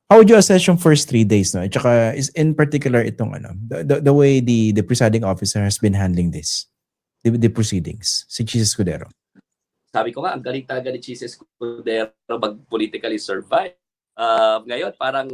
How would you assess yung first 3 days, no? At saka is in particular itong ano, the way the presiding officer has been handling this, the proceedings, si Chis Escudero. Sabi ko nga, ang galing talaga ni Chis Escudero mag-politically survive. Ngayon, parang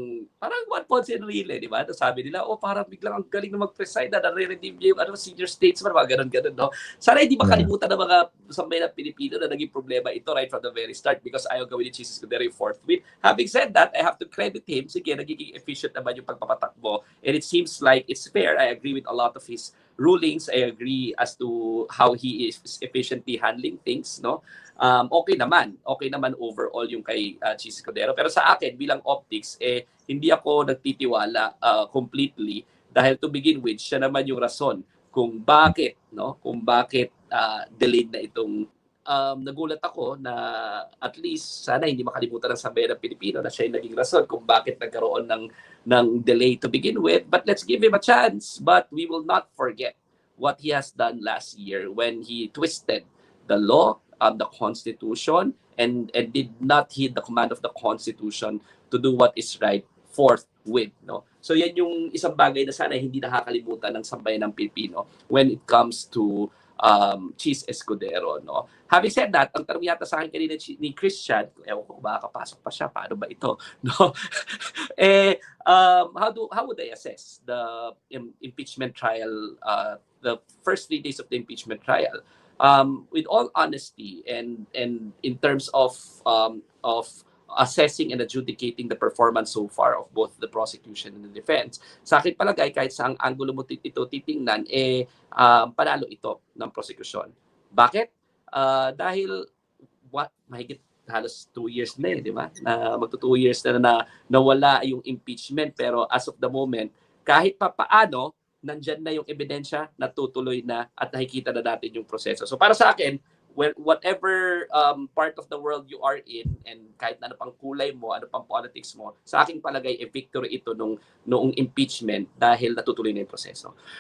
one once in real, di ba? Tapos sabi nila, parang biglang ang galing na mag-preside na nare-redeem niya yung senior statesman, mga ganun-ganun, no? Sana hindi makalimutan ng mga sambayan ng Pilipino na naging problema ito right from the very start because ayaw gawin ni Chis Escudero yung fourth win. Having said that, I have to credit him. Sige, nagiging efficient naman yung pagpapatakbo. And it seems like it's fair. I agree with a lot of his rulings. I agree as to how he is efficiently handling things, no? Okay naman overall yung kay Chis Escudero. Pero sa akin, bilang optics, hindi ako nagtitiwala completely dahil to begin with, siya naman yung rason kung bakit delayed na itong nagulat ako na at least sana hindi makalimutan ng sambayan ng Pilipino na siya yung naging rason kung bakit nagkaroon ng delay to begin with. But let's give him a chance. But we will not forget what he has done last year when he twisted the law, the Constitution, and did not heed the command of the Constitution to do what is right forthwith. No? So yan yung isang bagay na sana hindi nakakalimutan ng sambayan ng Pilipino when it comes to Chis Escudero. No? Having said that, ang tanong yata sa akin kanina ni Christian, ewan ko baka kapasok pa siya, paano ba ito? No? How would I assess the impeachment trial, the first 3 days of the impeachment trial? With all honesty and in terms of assessing and adjudicating the performance so far of both the prosecution and the defense, sa akin palagay kahit sa ang angulo mo ito titingnan, panalo ito ng prosecution. Bakit? Dahil mahigit halos 2 years na di ba? Magto 2 years na nawala yung impeachment pero as of the moment, kahit pa paano, nandyan na yung ebidensya, natutuloy na at nakikita na natin yung proseso. So para sa akin, whatever part of the world you are in and kahit na ano pang kulay mo, ano pang politics mo, sa aking palagay, victory ito noong impeachment dahil natutuloy na yung proseso.